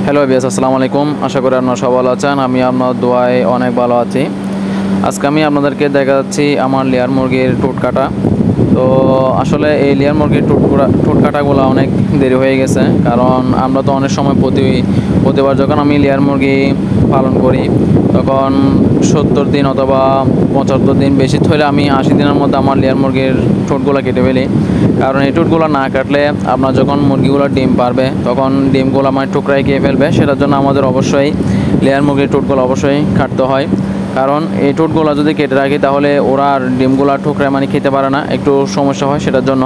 Hello বিয়াস, আসসালামু আলাইকুম। আশা করি আপনারা সবাই ভালো আছেন। আমি আপনার দোয়ায় অনেক ভালো আছি। আজকে আমি আপনাদেরকে দেখাচ্ছি আমার লেয়ার মুরগির ঠোঁট কাটা। তো আসলে এই লেয়ার মুরগির ঠোঁট কাটাগুলো অনেক দেরি হয়ে গেছে, কারণ আমরা তো অনেক সময় প্রতিবার যখন আমি লেয়ার মুরগি পালন করি তখন 70 দিন অথবা 75 দিন, বেশি হলে আমি 80 দিনের মধ্যে আমার লেয়ার মুরগির ঠোঁটগুলো কেটে ফেলি। কারণ এই ঠোঁটগুলো না কাটলে আপনার যখন মুরগিগুলো ডিম পারবে তখন ডিমগুলো আমার টুকরায় খেয়ে ফেলবে। সেটার জন্য আমাদের অবশ্যই লেয়ার মুরগির ঠোঁটগুলো অবশ্যই কাটতে হয়। কারণ এই ঠোঁটগুলো যদি কেটে রাখি তাহলে ওরা আর ডিমগুলো ঠোকরায় খেতে পারে না, একটু সমস্যা হয় সেটার জন্য।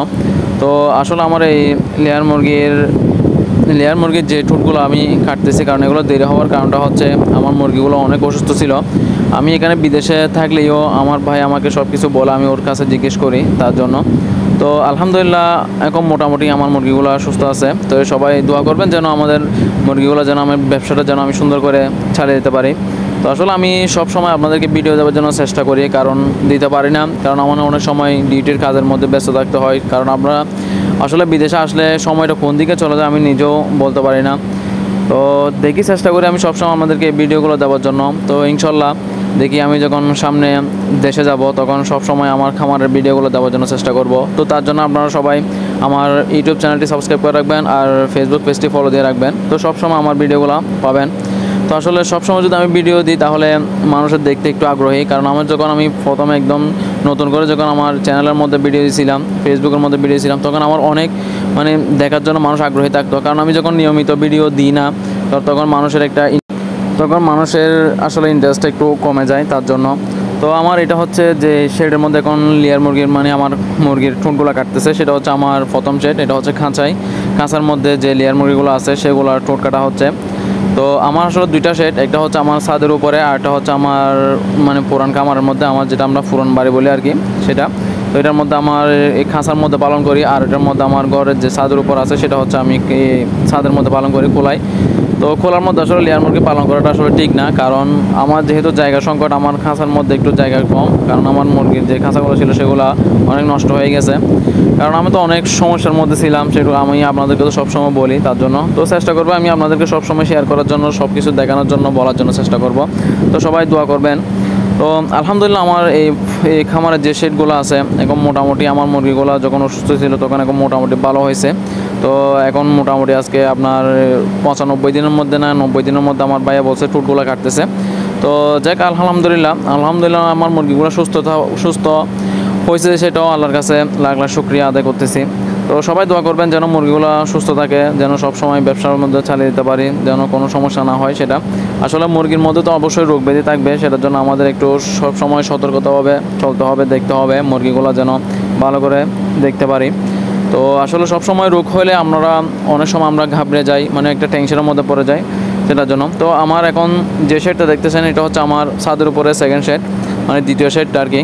তো আসলে আমার এই লেয়ার মুরগির যে ঠোঁটগুলো আমি কাটতেছি, কারণ এগুলো দেরি হওয়ার কারণটা হচ্ছে আমার মুরগিগুলো অনেক অসুস্থ ছিল। আমি এখানে বিদেশে থাকলেও আমার ভাই আমাকে সব কিছু বলে, আমি ওর কাছে জিজ্ঞেস করি তার জন্য। তো আলহামদুলিল্লাহ এখন মোটামুটি আমার মুরগিগুলো সুস্থ আছে। তো সবাই দোয়া করবেন যেন আমাদের মুরগিগুলো, যেন আমার ব্যবসাটা যেন আমি সুন্দর করে চালিয়ে দিতে পারি। তো আসলে আমি সব সময় আপনাদেরকে ভিডিও দেওয়ার জন্য চেষ্টা করি, কারণ দিতে পারি না, কারণ আমার অনেক সময় ডিউটির কাজের মধ্যে ব্যস্ত থাকতে হয়। কারণ আমরা আসলে বিদেশে আসলে সময়টা কোন দিকে চলে যায় আমি নিজেও বলতে পারি না। তো দেখি, চেষ্টা করি আমি সবসময় আমাদেরকে ভিডিওগুলো দেওয়ার জন্য। তো ইনশাল্লাহ দেখি আমি যখন সামনে দেশে যাব তখন সব সময় আমার খামারের ভিডিওগুলো দেওয়ার জন্য চেষ্টা করব। তো তার জন্য আপনারা সবাই আমার ইউটিউব চ্যানেলটি সাবস্ক্রাইব করে রাখবেন আর ফেসবুক পেজটি ফলো দিয়ে রাখবেন, তো সবসময় আমার ভিডিওগুলো পাবেন। তো আসলে সবসময় যদি আমি ভিডিও দিই তাহলে মানুষের দেখতে একটু আগ্রহী, কারণ যখন আমি প্রথমে একদম নতুন করে যখন আমার চ্যানেলের মধ্যে ভিডিও দিয়েছিলাম, ফেসবুকের মধ্যে ভিডিও দিয়েছিলাম, তখন আমার অনেক দেখার জন্য মানুষ আগ্রহী থাকতো। কারণ আমি যখন নিয়মিত ভিডিও দিই না তখন মানুষের আসলে ইন্টারেস্টটা একটু কমে যায় তার জন্য। তো আমার এটা হচ্ছে যে শেডের মধ্যে এখন লেয়ার মুরগির আমার মুরগির ঠোঁটগুলো কাটতেছে, সেটা হচ্ছে আমার প্রথম শেড। এটা হচ্ছে খাঁচার মধ্যে যে লেয়ার মুরগিগুলো আছে সেগুলোর ঠোঁট কাটা হচ্ছে। তো আমার আসলে দুইটা শেড, একটা হচ্ছে আমার ছাদের উপরে আর একটা হচ্ছে আমার পুরান খামারের মধ্যে, আমার যেটা আমরা পুরান বাড়ি বলি আর কি, সেটা। তো এটার মধ্যে আমার এই খাঁচার মধ্যে পালন করি, আর এটার মধ্যে আমার ঘরের যে ছাদের উপর আছে সেটা হচ্ছে আমি ছাদের মধ্যে পালন করি, খোলাই। তো খোলার মধ্যে আসলে লেয়ার মুরগি পালন করাটা আসলে ঠিক না, কারণ আমার যেহেতু জায়গা সংকট, আমার খাঁচার মধ্যে একটু জায়গা কম, কারণ আমার মুরগির যে খাঁচাগুলো ছিল সেগুলো অনেক নষ্ট হয়ে গেছে। কারণ আমি তো অনেক সমস্যার মধ্যে ছিলাম, সেটা আমি আপনাদেরকে তো সবসময় বলি, তার জন্য তো চেষ্টা করবো আমি আপনাদেরকে সবসময় শেয়ার করার জন্য, সব কিছু দেখানোর জন্য, বলার জন্য চেষ্টা করব। তো সবাই দোয়া করবেন। তো আলহামদুলিল্লাহ আমার এই খামারের যে শেডগুলো আছে এখন মোটামুটি আমার মুরগিগুলো যখন অসুস্থ ছিল তখন এখন মোটামুটি ভালো হয়েছে। তো এখন মোটামুটি আজকে আপনার 95 দিনের মধ্যে না 90 দিনের মধ্যে আমার ভাইয়া বলছে ঠোঁটগুলো কাটতেছে। তো যাক আলহামদুলিল্লাহ আমার মুরগিগুলো সুস্থ হয়েছে, সেটাও আল্লাহর কাছে লাখ লাখ শুকরিয়া আদায় করতেছি। তো সবাই দোয়া করবেন যেন মুরগিগুলো সুস্থ থাকে, যেন সবসময় ব্যবসার মধ্যে চালিয়ে দিতে পারি, যেন কোনো সমস্যা না হয়। সেটা আসলে মুরগির মধ্যে তো অবশ্যই রোগ ব্যাধি থাকবে, সেটার জন্য আমাদের একটু সবসময় সতর্কতাভাবে চলতে হবে, দেখতে হবে মুরগিগুলো যেন ভালো করে দেখতে পারি। তো আসলে সবসময় রোগ হলে অনেক সময় আমরা ঘাবড়ে যাই, একটা টেনশনের মধ্যে পড়ে যাই সেটার জন্য। তো আমার এখন যে শেডটা দেখতেছেন এটা হচ্ছে আমার ছাদের উপরে সেকেন্ড শেড, দ্বিতীয় শেডটা আর কি।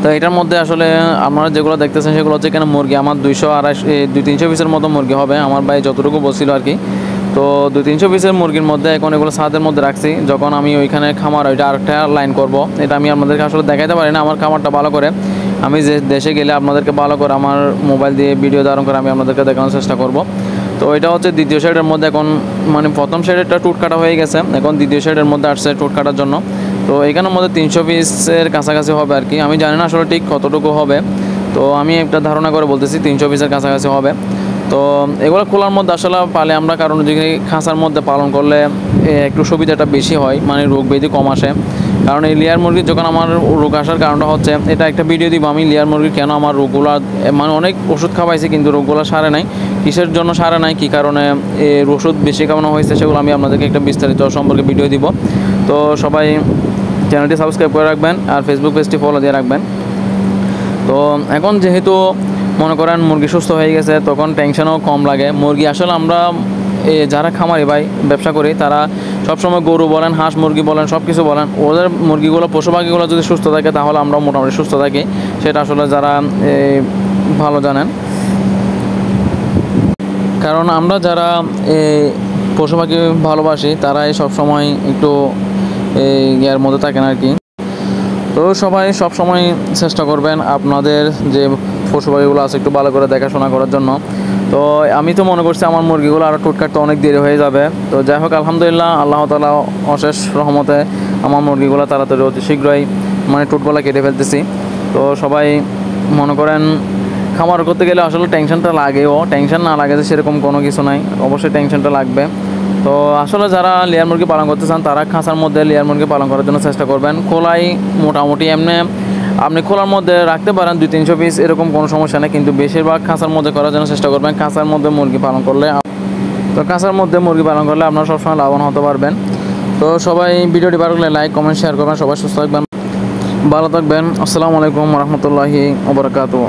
তো এটার মধ্যে আসলে আপনারা যেগুলো দেখতেছেন সেগুলো হচ্ছে এখানে মুরগি আমার 200-300 পিসের মতো মুরগি হবে, আমার ভাই যতটুকু বলছিল আর কি। তো 200-300 পিসের মুরগির মধ্যে এখন এগুলো ছাদের মধ্যে রাখছি। যখন আমি ওইখানে খামার ওইটা আরেকটা লাইন করব, এটা আমি আপনাদেরকে আসলে দেখাতে পারি না আমার খামারটা ভালো করে। আমি যে দেশে গেলে আপনাদেরকে ভালো করে আমার মোবাইল দিয়ে ভিডিও ধারণ করে আমি আপনাদেরকে দেখানোর চেষ্টা করব। তো এটা হচ্ছে দ্বিতীয় শেডের মধ্যে এখন প্রথম শেডেরটা টুট কাটা হয়ে গেছে, এখন দ্বিতীয় শেডের মধ্যে আসছে টুট কাটার জন্য। তো এখানের মধ্যে 300 পিসের কাছাকাছি হবে আর কি, আমি জানি না আসলে ঠিক কতটুকু হবে। তো আমি একটা ধারণা করে বলতেছি 300 পিসের কাছাকাছি হবে। তো এগুলো খোলার মধ্যে আসলে পালে আমরা, কারণ যে খাঁচার মধ্যে পালন করলে একটু সুবিধাটা বেশি হয়, রোগ ব্যাধি কম আসে। কারণ এই লেয়ার মুরগির যখন আমার রোগ আসার কারণটা হচ্ছে, এটা একটা ভিডিও দিব আমি লেয়ার মুরগির কেন আমার রোগগুলো অনেক ওষুধ খাওয়াইছি কিন্তু রোগগুলো সারে নাই, কিসের জন্য সারে নাই, কী কারণে ওষুধ বেশি খাওয়ানো হয়েছে, সেগুলো আমি আপনাদেরকে একটা বিস্তারিত সম্পর্কে ভিডিও দিব। তো সবাই চ্যানেলটি সাবস্ক্রাইব করে রাখবেন আর ফেসবুক পেজটি ফলো দিয়ে রাখবেন। তো এখন যেহেতু মনে করেন মুরগি সুস্থ হয়ে গেছে তখন টেনশনও কম লাগে। মুরগি আসলে আমরা যারা খামারি ভাই ব্যবসা করি তারা সবসময় গরু বলেন, হাঁস মুরগি বলেন, সব কিছু বলেন, ওদের মুরগিগুলো পশু পাখিগুলো যদি সুস্থ থাকে তাহলে আমরাও মোটামুটি সুস্থ থাকি, সেটা আসলে যারা ভালো জানেন। কারণ আমরা যারা পশু পাখি ভালোবাসি তারাই সবসময় একটু ইয়ার মধ্যে থাকেন আর কি। তো সবাই সবসময় চেষ্টা করবেন আপনাদের যে পশু পাখিগুলো আছে একটু ভালো করে দেখাশোনা করার জন্য। তো আমি তো মনে করছি আমার মুরগিগুলো আরও টুট কাটতে অনেক দেরি হয়ে যাবে। তো যাই হোক, আলহামদুলিল্লাহ, আল্লাহ তাআলা অশেষ রহমতে আমার মুরগিগুলো তাড়াতাড়ি অতি শীঘ্রই মানে টুটগুলো কেটে ফেলতেছি। তো সবাই মনে করেন খামার করতে গেলে আসলে টেনশনটা লাগেও, টেনশন না লাগে যে সেরকম কোনো কিছু নাই, অবশ্যই টেনশনটা লাগবে। তো আসলে যারা লেয়ার মুরগি পালন করতে চান তারা খাঁচার মধ্যে লেয়ার মুরগি পালন করার জন্য চেষ্টা করবেন। খোলাই মোটামুটি এমনি আপনি খোলার মধ্যে রাখতে পারেন 200-300 পিস, এরকম কোনো সমস্যা নেই, কিন্তু বেশিরভাগ খাঁচার মধ্যে করার জন্য চেষ্টা করবেন। খাঁচার মধ্যে মুরগি পালন করলে আপনারা সবসময় লাভবান হতে পারবেন। তো সবাই ভিডিওটি ভালো লাগলে লাইক, কমেন্ট, শেয়ার করবেন। সবাই সুস্থ থাকবেন, ভালো থাকবেন। আসসালামু আলাইকুম ওয়া রাহমাতুল্লাহি ওয়া বারাকাতুহু।